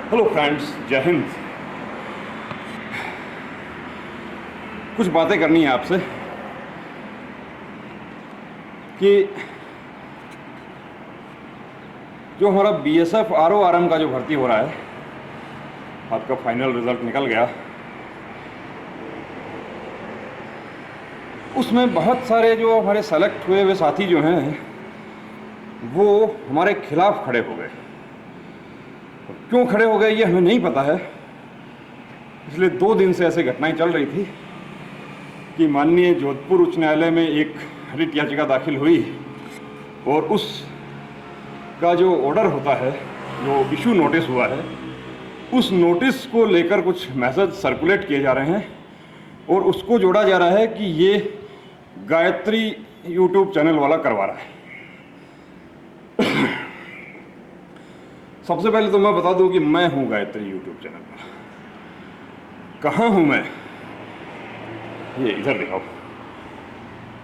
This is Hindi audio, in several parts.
हेलो फ्रेंड्स, जय हिंद। कुछ बातें करनी है आपसे कि जो हमारा बीएसएफ आरओआरएम का जो भर्ती हो रहा है, आपका फाइनल रिजल्ट निकल गया। उसमें बहुत सारे जो हमारे सेलेक्ट हुए हुए साथी जो हैं वो हमारे खिलाफ खड़े हो गए। क्यों खड़े हो गए ये हमें नहीं पता है। इसलिए 2 दिन से ऐसे घटनाएं चल रही थी कि माननीय जोधपुर उच्च न्यायालय में एक रिट याचिका दाखिल हुई और उस का जो ऑर्डर होता है, जो इशू नोटिस हुआ है, उस नोटिस को लेकर कुछ मैसेज सर्कुलेट किए जा रहे हैं और उसको जोड़ा जा रहा है कि ये गायत्री यूट्यूब चैनल वाला करवा रहा है। सबसे पहले तो मैं बता दूं कि मैं हूं गायत्री यूट्यूब चैनल पर। कहाँ हूं मैं? ये इधर दिखाओ।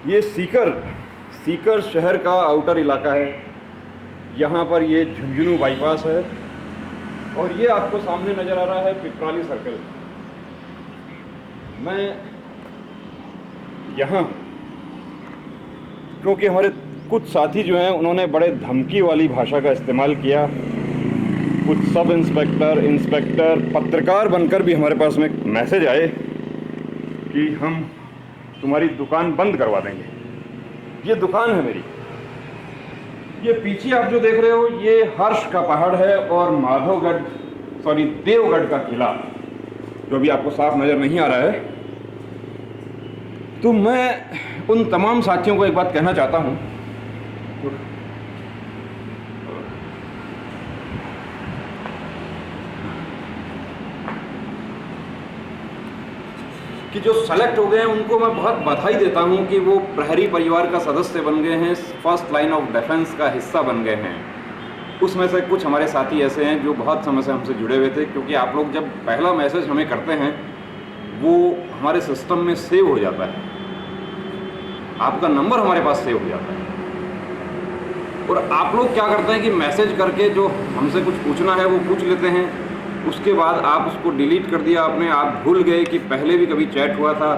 ये सीकर शहर का आउटर इलाका है। यहाँ पर ये झुंझुनू बाईपास है और ये आपको सामने नज़र आ रहा है पिपराली सर्कल। मैं यहाँ क्योंकि हमारे कुछ साथी जो हैं उन्होंने बड़े धमकी वाली भाषा का इस्तेमाल किया। कुछ सब इंस्पेक्टर पत्रकार बनकर भी हमारे पास में मैसेज आए कि हम तुम्हारी दुकान बंद करवा देंगे। ये दुकान है मेरी। ये पीछे आप जो देख रहे हो ये हर्ष का पहाड़ है और देवगढ़ का किला जो अभी आपको साफ नज़र नहीं आ रहा है। तो मैं उन तमाम साथियों को एक बात कहना चाहता हूँ कि जो सेलेक्ट हो गए हैं उनको मैं बहुत बधाई देता हूं कि वो प्रहरी परिवार का सदस्य बन गए हैं, फर्स्ट लाइन ऑफ डिफेंस का हिस्सा बन गए हैं। उसमें से कुछ हमारे साथी ऐसे हैं जो बहुत समय से हमसे जुड़े हुए थे, क्योंकि आप लोग जब पहला मैसेज हमें करते हैं वो हमारे सिस्टम में सेव हो जाता है, आपका नंबर हमारे पास सेव हो जाता है। और आप लोग क्या करते हैं कि मैसेज करके जो हमसे कुछ पूछना है वो पूछ लेते हैं, उसके बाद आप उसको डिलीट कर दिया आपने। आप भूल गए कि पहले भी कभी चैट हुआ था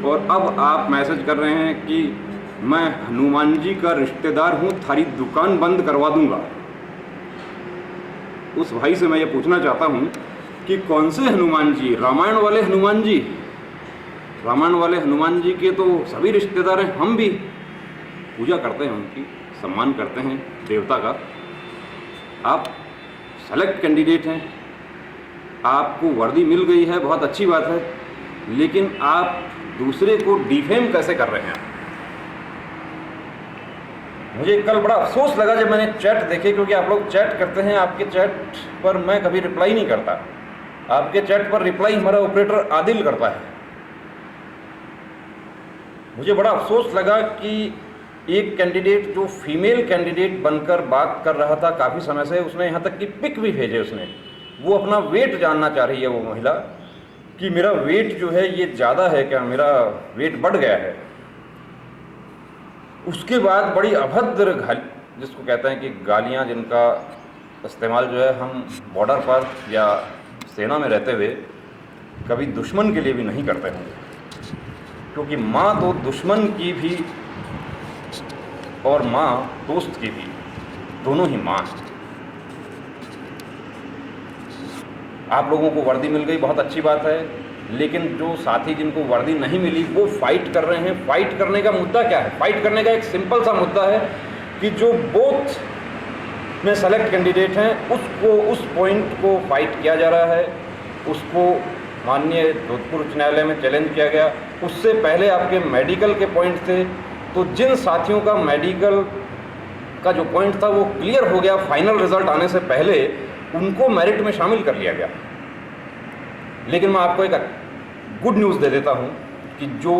और अब आप मैसेज कर रहे हैं कि मैं हनुमान जी का रिश्तेदार हूँ, थारी दुकान बंद करवा दूंगा। उस भाई से मैं ये पूछना चाहता हूँ कि कौन से हनुमान जी? रामायण वाले हनुमान जी? रामायण वाले हनुमान जी के तो सभी रिश्तेदार हैं, हम भी पूजा करते हैं, उनकी सम्मान करते हैं देवता का। आप सेलेक्ट कैंडिडेट हैं, आपको वर्दी मिल गई है, बहुत अच्छी बात है, लेकिन आप दूसरे को डिफेम कैसे कर रहे हैं? मुझे कल बड़ा अफसोस लगा जब मैंने चैट देखे, क्योंकि आप लोग चैट करते हैं, आपके चैट पर मैं कभी रिप्लाई नहीं करता। आपके चैट पर रिप्लाई हमारा ऑपरेटर आदिल करता है। मुझे बड़ा अफसोस लगा कि एक कैंडिडेट जो फीमेल कैंडिडेट बनकर बात कर रहा था काफ़ी समय से, उसने यहाँ तक कि पिक भी भेजे। उसने वो अपना वेट जानना चाह रही है वो महिला कि मेरा वेट जो है ये ज़्यादा है क्या, मेरा वेट बढ़ गया है। उसके बाद बड़ी अभद्र जिसको कहते हैं कि गालियाँ, जिनका इस्तेमाल जो है हम बॉर्डर पर या सेना में रहते हुए कभी दुश्मन के लिए भी नहीं करते होंगे, क्योंकि माँ तो दुश्मन की भी और माँ दोस्त की भी, दोनों ही माँ हैं। आप लोगों को वर्दी मिल गई, बहुत अच्छी बात है, लेकिन जो साथी जिनको वर्दी नहीं मिली वो फाइट कर रहे हैं। फाइट करने का मुद्दा क्या है? फाइट करने का एक सिंपल सा मुद्दा है कि जो बोथ में सेलेक्ट कैंडिडेट हैं उसको, उस पॉइंट को फाइट किया जा रहा है। उसको माननीय जोधपुर उच्च न्यायालय में चैलेंज किया गया। उससे पहले आपके मेडिकल के पॉइंट थे, तो जिन साथियों का मेडिकल का जो पॉइंट था वो क्लियर हो गया फाइनल रिजल्ट आने से पहले, उनको मेरिट में शामिल कर लिया गया। लेकिन मैं आपको एक गुड न्यूज़ दे देता हूँ कि जो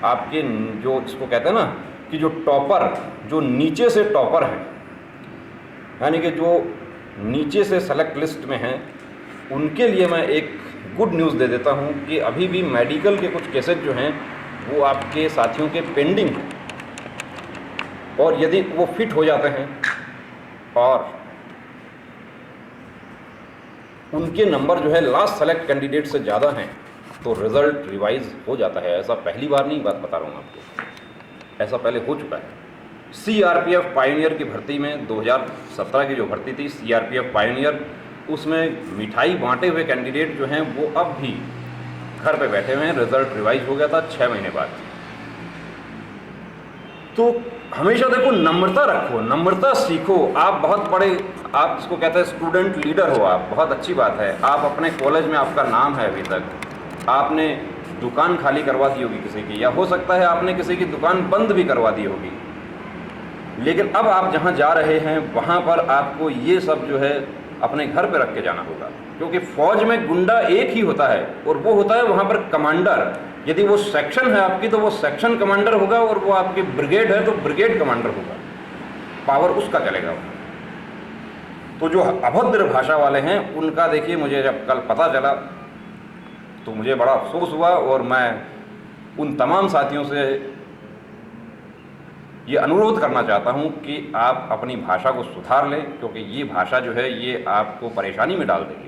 आपके, जो इसको कहते हैं ना कि जो टॉपर, जो नीचे से टॉपर हैं, यानी कि जो नीचे से सेलेक्ट लिस्ट में हैं, उनके लिए मैं एक गुड न्यूज़ दे देता हूँ कि अभी भी मेडिकल के कुछ केसेज जो हैं वो आपके साथियों के पेंडिंग हैं, और यदि वो फिट हो जाते हैं और उनके नंबर जो है लास्ट सेलेक्ट कैंडिडेट से ज़्यादा हैं तो रिज़ल्ट रिवाइज हो जाता है। ऐसा पहली बार नहीं बात बता रहा हूँ आपको, ऐसा पहले हो चुका है। सीआरपीएफ पायनियर की भर्ती में 2017 की जो भर्ती थी सीआरपीएफ पायनियर, उसमें मिठाई बांटे हुए कैंडिडेट जो हैं वो अब भी घर पे बैठे हुए हैं। रिज़ल्ट रिवाइज हो गया था 6 महीने बाद। तो हमेशा देखो नम्रता रखो, नम्रता सीखो। आप बहुत बड़े, आप इसको कहते हैं स्टूडेंट लीडर हो, आप बहुत अच्छी बात है। आप अपने कॉलेज में आपका नाम है, अभी तक आपने दुकान खाली करवा दी होगी किसी की, या हो सकता है आपने किसी की दुकान बंद भी करवा दी होगी, लेकिन अब आप जहाँ जा रहे हैं वहाँ पर आपको ये सब जो है अपने घर पे रख के जाना होगा। क्योंकि फौज में गुंडा एक ही होता है और वो होता है वहाँ पर कमांडर। यदि वो सेक्शन है आपकी तो वो सेक्शन कमांडर होगा, और वो आपकी ब्रिगेड है तो ब्रिगेड कमांडर होगा, पावर उसका चलेगा। तो जो अभद्र भाषा वाले हैं उनका देखिए, मुझे जब कल पता चला तो मुझे बड़ा अफसोस हुआ, और मैं उन तमाम साथियों से ये अनुरोध करना चाहता हूँ कि आप अपनी भाषा को सुधार लें, क्योंकि ये भाषा जो है ये आपको परेशानी में डाल देगी।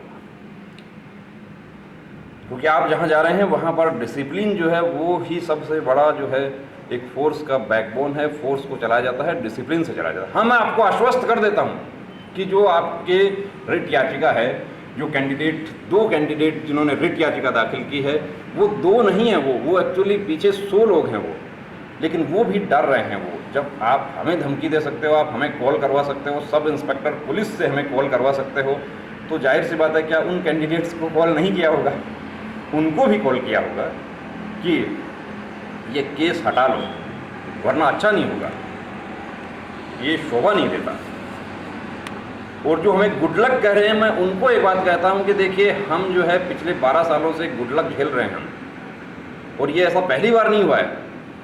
क्योंकि आप जहाँ जा रहे हैं वहाँ पर डिसिप्लिन जो है वो ही सबसे बड़ा जो है एक फोर्स का बैकबोन है। फोर्स को चलाया जाता है डिसिप्लिन से चलाया जाता है। हाँ, मैं आपको आश्वस्त कर देता हूँ कि जो आपके रिट याचिका है, जो कैंडिडेट, 2 कैंडिडेट जिन्होंने रिट याचिका दाखिल की है, वो 2 नहीं है, वो एक्चुअली पीछे 100 लोग हैं वो, लेकिन वो भी डर रहे हैं। वो जब आप हमें धमकी दे सकते हो, आप हमें कॉल करवा सकते हो, सब इंस्पेक्टर पुलिस से हमें कॉल करवा सकते हो, तो जाहिर सी बात है क्या उन कैंडिडेट्स को कॉल नहीं किया होगा? उनको भी कॉल किया होगा कि ये केस हटा लो, वरना अच्छा नहीं होगा, ये शोभा नहीं देता। और जो हमें गुड लक कह रहे हैं, मैं उनको एक बात कहता हूं कि देखिए, हम जो है पिछले 12 सालों से गुड लक झेल रहे हैं, और ये ऐसा पहली बार नहीं हुआ है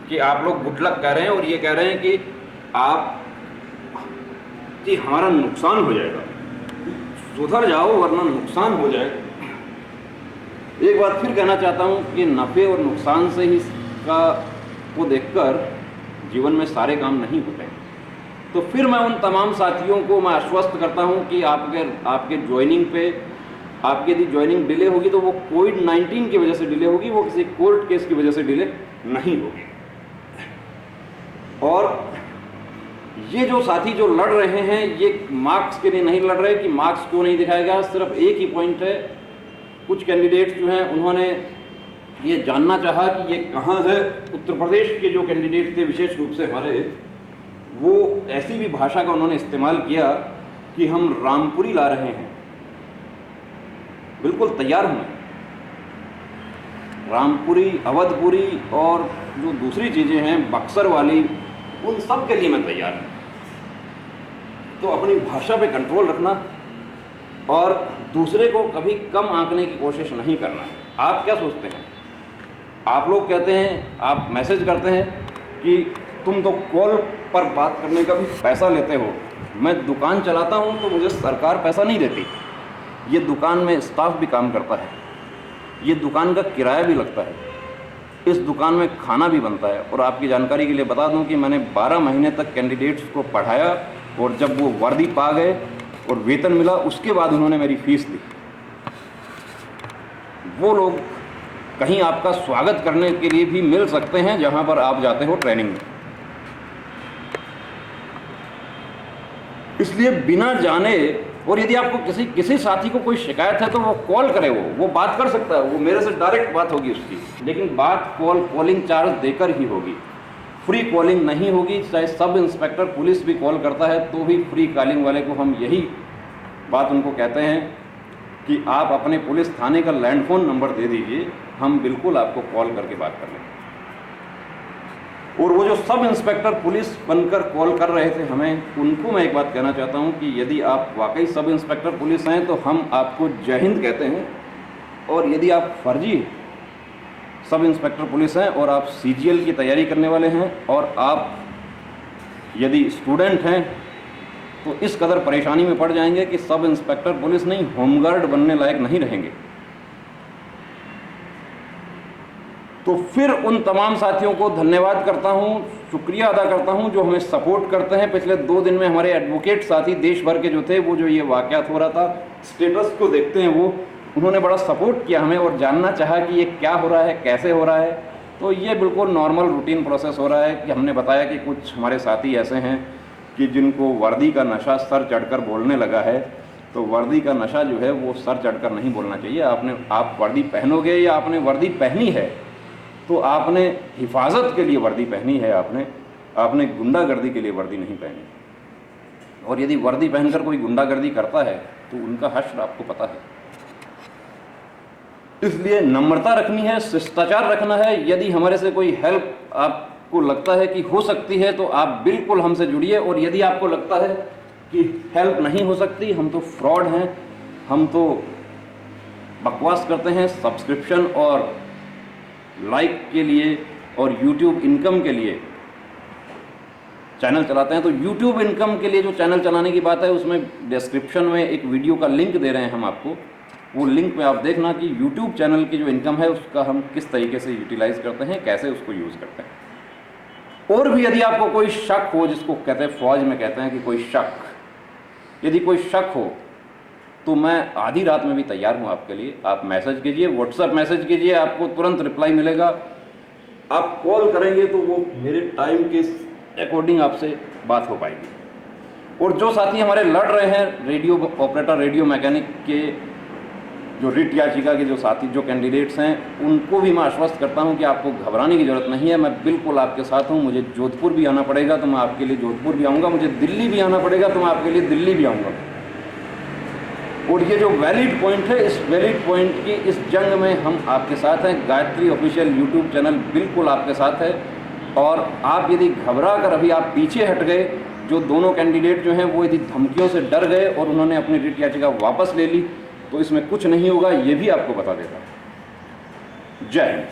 कि आप लोग गुड लक कह रहे हैं और ये कह रहे हैं कि आप कि हमारा नुकसान हो जाएगा, सुधर जाओ वरना नुकसान हो जाएगा। एक बात फिर कहना चाहता हूँ कि नफ़े और नुकसान से ही का को देखकर जीवन में सारे काम नहीं होते। तो फिर मैं उन तमाम साथियों को मैं आश्वस्त करता हूँ कि आपके ज्वाइनिंग पे, आपकी यदि ज्वाइनिंग डिले होगी तो वो कोविड-19 की वजह से डिले होगी, वो किसी कोर्ट केस की वजह से डिले नहीं होगी। और ये जो साथी जो लड़ रहे हैं ये मार्क्स के लिए नहीं लड़ रहे कि मार्क्स क्यों नहीं दिखाया गया, सिर्फ एक ही पॉइंट है। कुछ कैंडिडेट्स जो हैं उन्होंने ये जानना चाहा कि ये कहाँ है। उत्तर प्रदेश के जो कैंडिडेट थे विशेष रूप से हमारे, वो ऐसी भी भाषा का उन्होंने इस्तेमाल किया कि हम रामपुरी ला रहे हैं। बिल्कुल तैयार हूँ, रामपुरी, अवधपुरी और जो दूसरी चीज़ें हैं बक्सर वाली, उन सब के लिए मैं तैयार हूँ। तो अपनी भाषा पे कंट्रोल रखना और दूसरे को कभी कम आंकने की कोशिश नहीं करना। आप क्या सोचते हैं? आप लोग कहते हैं, आप मैसेज करते हैं कि तुम तो कॉल पर बात करने का भी पैसा लेते हो। मैं दुकान चलाता हूँ तो मुझे सरकार पैसा नहीं देती। ये दुकान में स्टाफ भी काम करता है, ये दुकान का किराया भी लगता है, इस दुकान में खाना भी बनता है। और आपकी जानकारी के लिए बता दूं कि मैंने 12 महीने तक कैंडिडेट्स को पढ़ाया, और जब वो वर्दी पा गए और वेतन मिला उसके बाद उन्होंने मेरी फीस दी। वो लोग कहीं आपका स्वागत करने के लिए भी मिल सकते हैं जहां पर आप जाते हो ट्रेनिंग में। इसलिए बिना जाने, और यदि आपको किसी साथी को कोई शिकायत है तो वो कॉल करे, वो बात कर सकता है, वो मेरे से डायरेक्ट बात होगी उसकी, लेकिन बात कॉलिंग चार्ज देकर ही होगी, फ्री कॉलिंग नहीं होगी। चाहे सब इंस्पेक्टर पुलिस भी कॉल करता है तो भी फ्री कॉलिंग वाले को हम यही बात उनको कहते हैं कि आप अपने पुलिस थाने का लैंडफोन नंबर दे दीजिए, हम बिल्कुल आपको कॉल करके बात कर लेंगे। और वो जो सब इंस्पेक्टर पुलिस बनकर कॉल कर रहे थे हमें, उनको मैं एक बात कहना चाहता हूं कि यदि आप वाकई सब इंस्पेक्टर पुलिस हैं तो हम आपको जय हिंद कहते हैं, और यदि आप फर्जी सब इंस्पेक्टर पुलिस हैं और आप CGL की तैयारी करने वाले हैं और आप यदि स्टूडेंट हैं तो इस कदर परेशानी में पड़ जाएंगे कि सब इंस्पेक्टर पुलिस नहीं, होमगार्ड बनने लायक नहीं रहेंगे। तो फिर उन तमाम साथियों को धन्यवाद करता हूं, शुक्रिया अदा करता हूं जो हमें सपोर्ट करते हैं। पिछले 2 दिन में हमारे एडवोकेट साथी देश भर के जो थे, वो जो ये वाकयात हो रहा था स्टेटस को देखते हैं वो उन्होंने बड़ा सपोर्ट किया हमें और जानना चाहा कि ये क्या हो रहा है, कैसे हो रहा है। तो ये बिल्कुल नॉर्मल रूटीन प्रोसेस हो रहा है कि हमने बताया कि कुछ हमारे साथी ऐसे हैं कि जिनको वर्दी का नशा सर चढ़कर बोलने लगा है। तो वर्दी का नशा जो है वो सर चढ़कर नहीं बोलना चाहिए। आप वर्दी पहनोगे या आपने वर्दी पहनी है तो आपने हिफाजत के लिए वर्दी पहनी है, आपने गुंडागर्दी के लिए वर्दी नहीं पहनी। और यदि वर्दी पहनकर कोई गुंडागर्दी करता है तो उनका हश्र आपको पता है। इसलिए नम्रता रखनी है, शिष्टाचार रखना है। यदि हमारे से कोई हेल्प आपको लगता है कि हो सकती है तो आप बिल्कुल हमसे जुड़िए। और यदि आपको लगता है कि हेल्प नहीं हो सकती, हम तो फ्रॉड हैं, हम तो बकवास करते हैं, सब्सक्रिप्शन और लाइक के लिए और यूट्यूब इनकम के लिए चैनल चलाते हैं, तो यूट्यूब इनकम के लिए जो चैनल चलाने की बात है उसमें डिस्क्रिप्शन में एक वीडियो का लिंक दे रहे हैं हम आपको। वो लिंक पे आप देखना कि यूट्यूब चैनल की जो इनकम है उसका हम किस तरीके से यूटिलाइज करते हैं, कैसे उसको यूज़ करते हैं। और भी यदि आपको कोई शक हो, जिसको कहते हैं फौज में कहते हैं कि कोई शक, यदि कोई शक हो तो मैं आधी रात में भी तैयार हूँ आपके लिए। आप मैसेज कीजिए, व्हाट्सएप मैसेज कीजिए, आपको तुरंत रिप्लाई मिलेगा। आप कॉल करेंगे तो वो मेरे टाइम के अकॉर्डिंग आपसे बात हो पाएगी। और जो साथी हमारे लड़ रहे हैं रेडियो ऑपरेटर, रेडियो मैकेनिक के जो रिट याचिका के जो साथी, जो कैंडिडेट्स हैं, उनको भी मैं आश्वस्त करता हूं कि आपको घबराने की ज़रूरत नहीं है। मैं बिल्कुल आपके साथ हूं। मुझे जोधपुर भी आना पड़ेगा तो मैं आपके लिए जोधपुर भी आऊँगा, मुझे दिल्ली भी आना पड़ेगा तो मैं आपके लिए दिल्ली भी आऊँगा। और ये जो वैलिड पॉइंट है, इस वैलिड पॉइंट की इस जंग में हम आपके साथ हैं। गायत्री ऑफिशियल यूट्यूब चैनल बिल्कुल आपके साथ है। और आप यदि घबरा कर अभी आप पीछे हट गए, जो दोनों कैंडिडेट जो हैं वो यदि धमकियों से डर गए और उन्होंने अपनी रिट याचिका वापस ले ली, तो इसमें कुछ नहीं होगा, ये भी आपको बता देता हूं। जय हिंद।